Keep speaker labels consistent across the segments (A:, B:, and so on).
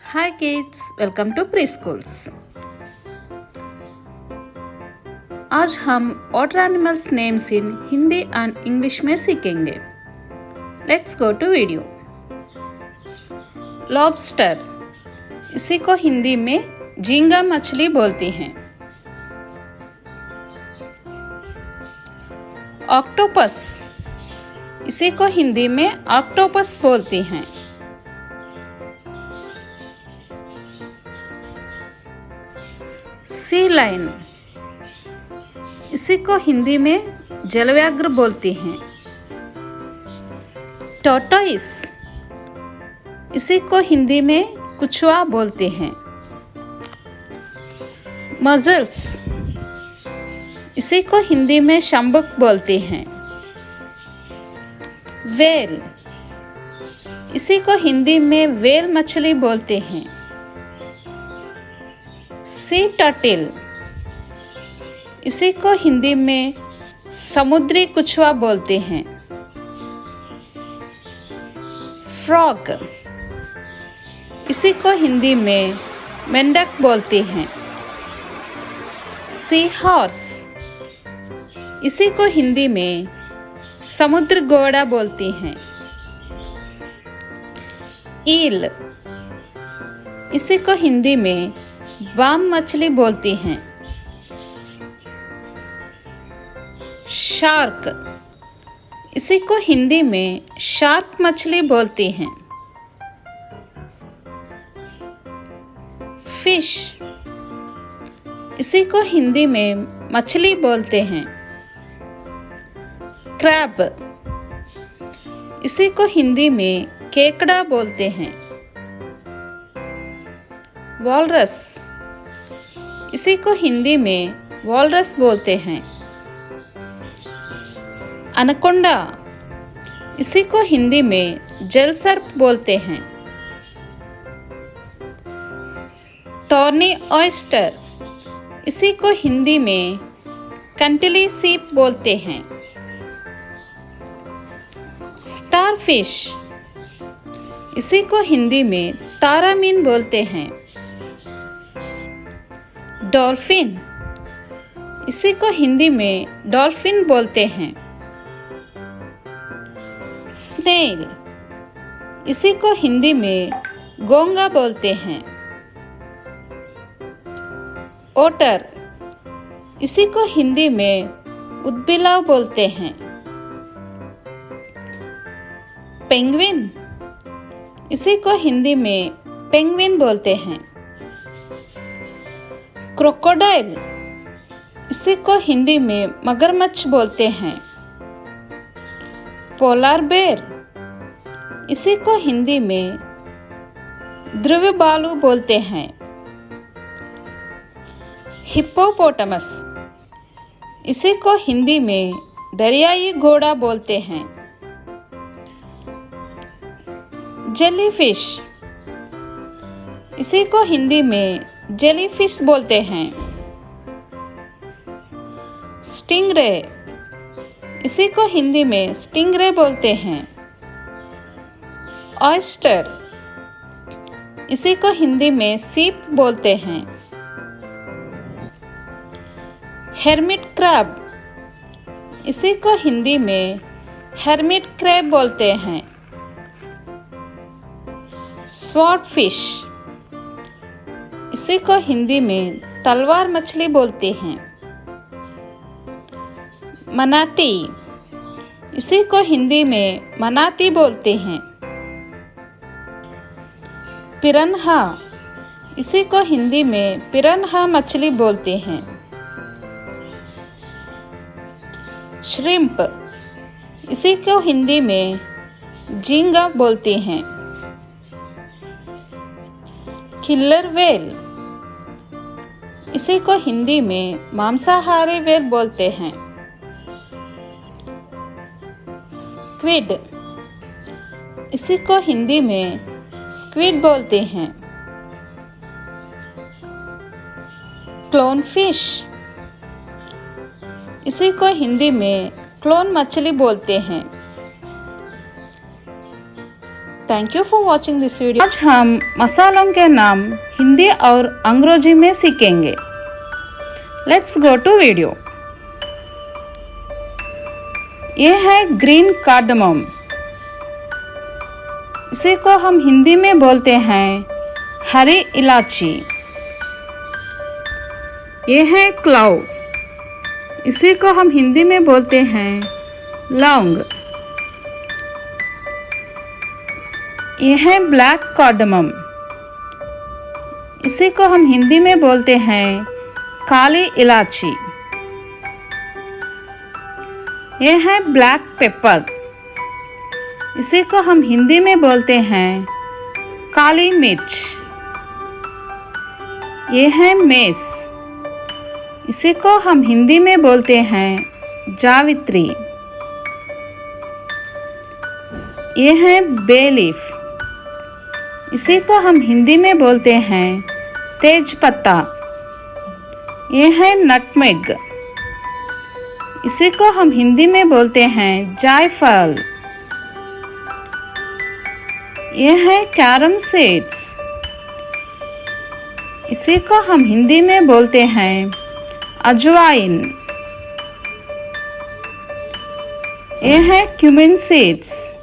A: Hi kids, welcome to pre schools. आज हम water animals names in Hindi and English में सीखेंगे। Let's go to video. Lobster, इसी को हिंदी में झींगा मछली बोलती हैं। ऑक्टोपस, इसी को हिंदी में ऑक्टोपस बोलती हैं। सी लायन, इसी को हिंदी में जलव्याघ्र बोलती हैं। टॉर्टोइस, इसी को हिंदी में कुछुआ बोलते हैं। मजल्स, इसी को हिंदी में शंबुक बोलते हैं। वेल, इसी को हिंदी में वेल मछली बोलते हैं। सी टर्टल, इसी को हिंदी में समुद्री कुछुआ बोलते हैं। फ्रॉग, इसी को हिंदी में मेंढक बोलते हैं। सी हॉर्स, इसी को हिंदी में समुद्र घोड़ा बोलती हैं। ईल, इसी को हिंदी में बाम मछली बोलती हैं। शार्क, इसी को हिंदी में शार्क मछली बोलती हैं। फिश, इसी को हिंदी में मछली बोलते हैं। क्रैब, इसी को हिंदी में केकड़ा बोलते हैं। वॉलरस, इसी को हिंदी में वॉलरस बोलते हैं। अनाकोंडा, इसी को हिंदी में जल सर्प बोलते हैं। थॉर्नी ऑयस्टर, इसी को हिंदी में कंटिली सीप बोलते हैं। स्टारफिश, इसी को हिंदी में तारा मीन बोलते हैं। डॉल्फिन, इसी को हिंदी में डॉल्फिन बोलते हैं। स्नेल, इसी को हिंदी में गोंगा बोलते हैं। ओटर, इसी को हिंदी में उदबिलाव बोलते हैं। पेंगुइन, इसी को हिंदी में पेंगुइन बोलते हैं। क्रोकोडाइल, इसी को हिंदी में मगरमच्छ बोलते हैं। पोलार बेर, इसी को हिंदी में ध्रुव भालू बोलते हैं। हिप्पोपोटामस, इसी को हिंदी में दरियाई घोड़ा बोलते हैं। जेलीफिश, इसी को हिंदी में जेलीफिश बोलते हैं। स्टिंगरे, इसी को हिंदी में स्टिंगरे बोलते हैं। ऑयस्टर, इसी को हिंदी में सीप बोलते हैं। हेर्मिट क्रैब, इसी को हिंदी में हेर्मिट क्रैब बोलते हैं। स्वॉर्डफिश, इसी को हिंदी में तलवार मछली बोलते हैं। मनाटी, इसी को हिंदी में मनाती बोलते हैं। पिरन्हा, इसी को हिंदी में पिरन्हा मछली बोलते हैं। श्रिम्प, इसी को हिंदी में झींगा बोलते हैं। किलर वेल, इसी को हिंदी में मांसाहारी वेल बोलते हैं। स्क्विड, इसी को हिंदी में स्क्विड बोलते हैं। क्लोनफिश, इसी को हिंदी में क्लोन मछली बोलते हैं। Thank you for watching this video. आज हम मसालों के नाम हिंदी और अंग्रेजी में सीखेंगे। Let's go to video. ये है ग्रीन कार्डमम। इसी को हम हिंदी में बोलते हैं हरी इलायची। ये है क्लव। इसी को हम हिंदी में बोलते हैं लौंग। ये है ब्लैक कार्डमम। इसी को हम हिंदी में बोलते हैं काली इलायची। ये है ब्लैक पेपर। इसी को हम हिंदी में बोलते हैं काली मिर्च। ये है मेस। इसी को हम हिंदी में बोलते हैं जावित्री। ये है बे लीफ। इसी को हम हिंदी में बोलते हैं तेज पत्ता। ये है नटमेग। इसी को हम हिंदी में बोलते हैं जायफल। ये है कैरम सीड्स। इसी को हम हिंदी में बोलते हैं अजवाइन। ये है क्यूमिन सीड्स।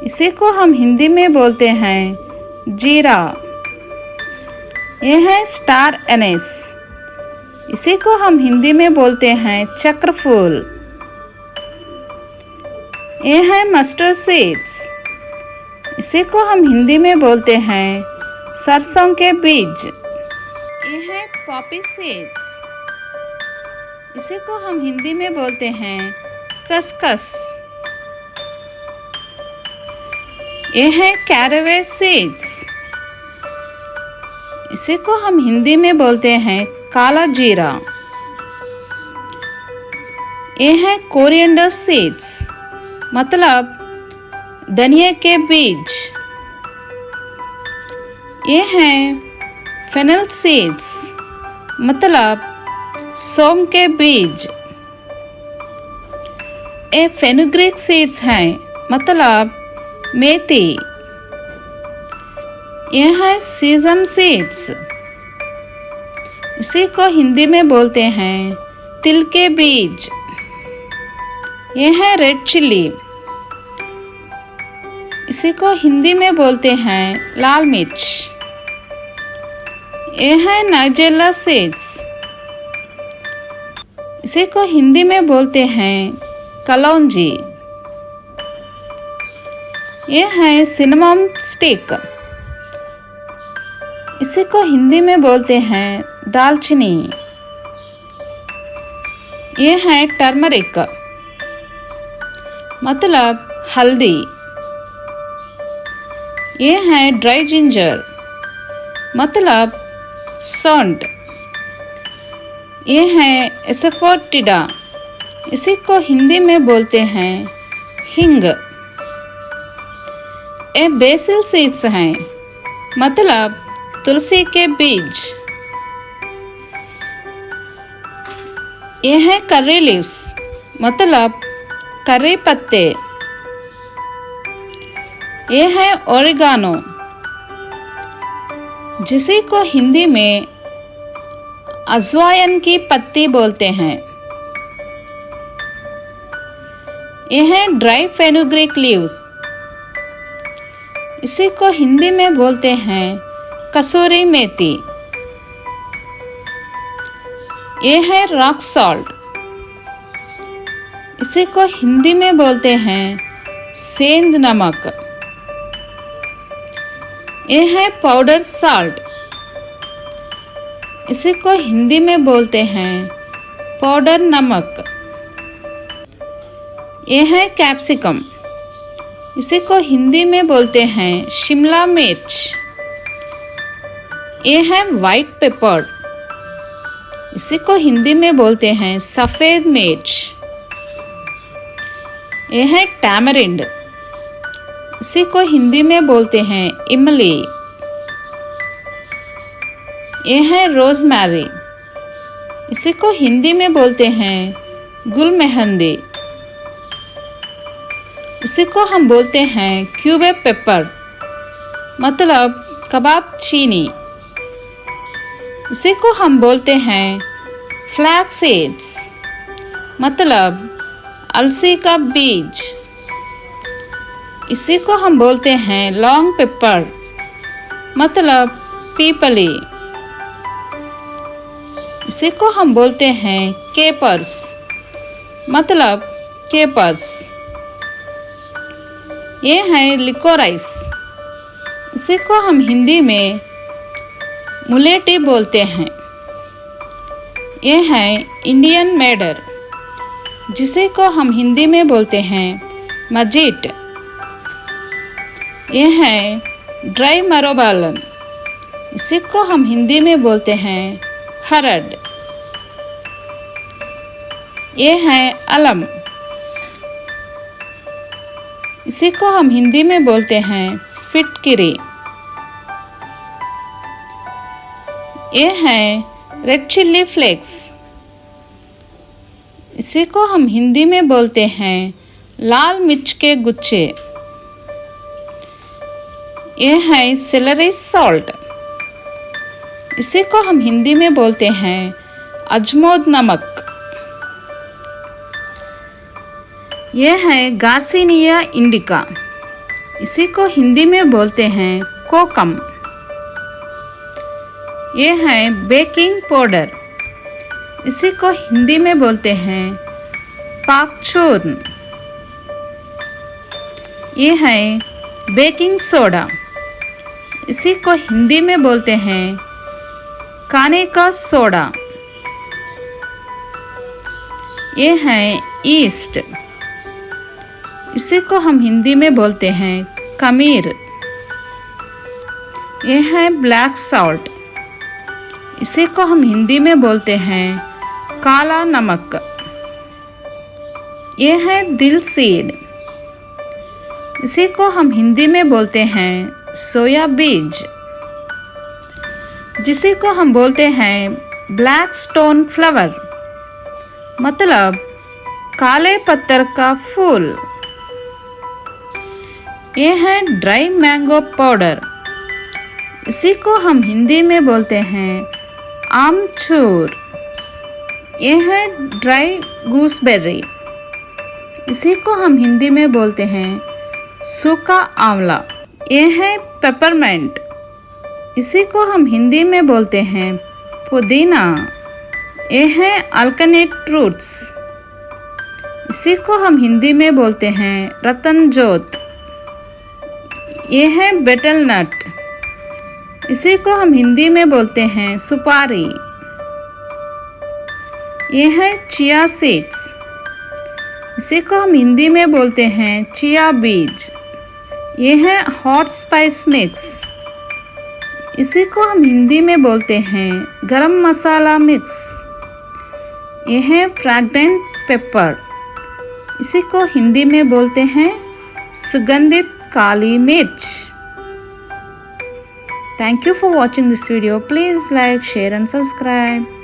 A: इसी को हम हिंदी में बोलते हैं जीरा। ये है स्टार एनिस। इसी को हम हिंदी में बोलते हैं चक्रफूल। ये है मस्टर्ड सीड्स। इसी को हम हिंदी में बोलते हैं सरसों के बीज। ये है पॉपी सीड्स। इसी को हम हिंदी में बोलते हैं खसखस। ये है कैरेवे सीड्स। इसी को हम हिंदी में बोलते हैं काला जीरा। ये है कोरिएंडर सीड्स, मतलब धनिया के बीज। ये है फेनल सीड्स, मतलब सौंफ के बीज। ये फेनुग्रीक सीड्स हैं, मतलब मेथी। यह है सीजम सीड्स। इसी को हिंदी में बोलते हैं तिल के बीज। यह है रेड चिली। इसी को हिंदी में बोलते हैं लाल मिर्च। यह है नाइजेला सीड्स। इसी को हिंदी में बोलते हैं कलौंजी। यह है सिनेमन स्टिक। इसी को हिंदी में बोलते हैं दालचीनी। यह है टर्मरिक, मतलब हल्दी। यह है ड्राई जिंजर, मतलब सौंठ। यह है एसफोर्टिडा। इसी को हिंदी में बोलते हैं हिंग। ये बेसिल सीड्स हैं, मतलब तुलसी के बीज। यह है करी लीव्स, मतलब करी पत्ते। यह है ओरिगानो, जिसे को हिंदी में अजवाइन की पत्ती बोलते हैं। यह है ड्राई फेनुग्रीक लीव्स। इसी को हिंदी में बोलते हैं कसूरी मेथी। यह है रॉक सॉल्ट। इसी को हिंदी में बोलते हैं सेंध नमक। यह है पाउडर साल्ट। इसी को हिंदी में बोलते हैं पाउडर नमक। यह है कैप्सिकम। इसी को हिंदी में बोलते हैं शिमला मिर्च। यह है व्हाइट पेपर। इसी को हिंदी में बोलते हैं सफेद मिर्च। यह है टैमरिंड। इसी को हिंदी में बोलते हैं इमली। यह है रोजमेरी। इसी को हिंदी में बोलते हैं गुल मेहंदी। इसी को हम बोलते हैं क्यूबे पेपर, मतलब कबाब चीनी। इसी को हम बोलते हैं फ्लैक्स सीड्स, मतलब अलसी का बीज। इसी को हम बोलते हैं लॉन्ग पेपर, मतलब पीपली। इसी को हम बोलते हैं केपर्स, मतलब केपर्स। ये है लिकोराइस। इसी को हम हिंदी में मुलेटी बोलते हैं। ये है इंडियन मेडर, जिसे को हम हिंदी में बोलते हैं मजीट। ये है ड्राई मरोबालन। इसी को हम हिंदी में बोलते हैं हरड। ये है अलम। इसी को हम हिंदी में बोलते हैं फिटकिरी। ये है रेड चिल्ली फ्लेक्स। इसी को हम हिंदी में बोलते हैं लाल मिर्च के गुच्छे। ये है सेलरी सॉल्ट। इसी को हम हिंदी में बोलते हैं अजमोद नमक। यह है गार्सिनिया इंडिका। इसी को हिंदी में बोलते हैं कोकम। यह है बेकिंग पाउडर। इसी को हिंदी में बोलते हैं पाकचूर्ण। यह है बेकिंग सोडा। इसी को हिंदी में बोलते हैं खाने का सोडा। यह है ईस्ट। इसी को हम हिंदी में बोलते हैं खमीर। यह है ब्लैक सॉल्ट। इसी को हम हिंदी में बोलते हैं काला नमक। यह है दिल सीड। इसी को हम हिंदी में बोलते हैं सोया बीज, जिसे को हम बोलते हैं ब्लैक स्टोन फ्लावर, मतलब काले पत्थर का फूल। यह है ड्राई मैंगो पाउडर। इसी को हम हिंदी में बोलते हैं आमचूर। यह है ड्राई गूसबेरी। इसी को हम हिंदी में बोलते हैं सूखा आंवला। यह है पेपरमेंट। इसी को हम हिंदी में बोलते हैं पुदीना। यह है अल्कनेट रूट्स। इसी को हम हिंदी में बोलते हैं रतन जोत। यह है बेटल नट। इसी को हम हिंदी में बोलते हैं सुपारी। यह है चिया सीड्स। इसी को हम हिंदी में बोलते हैं चिया बीज। यह है हॉट स्पाइस मिक्स। इसी को हम हिंदी में बोलते हैं गरम मसाला मिक्स। यह है फ्रैग्रेंट पेपर। इसी को हिंदी में बोलते हैं सुगंधित काली मिर्च। Thank you for watching this video. Please like, share and subscribe.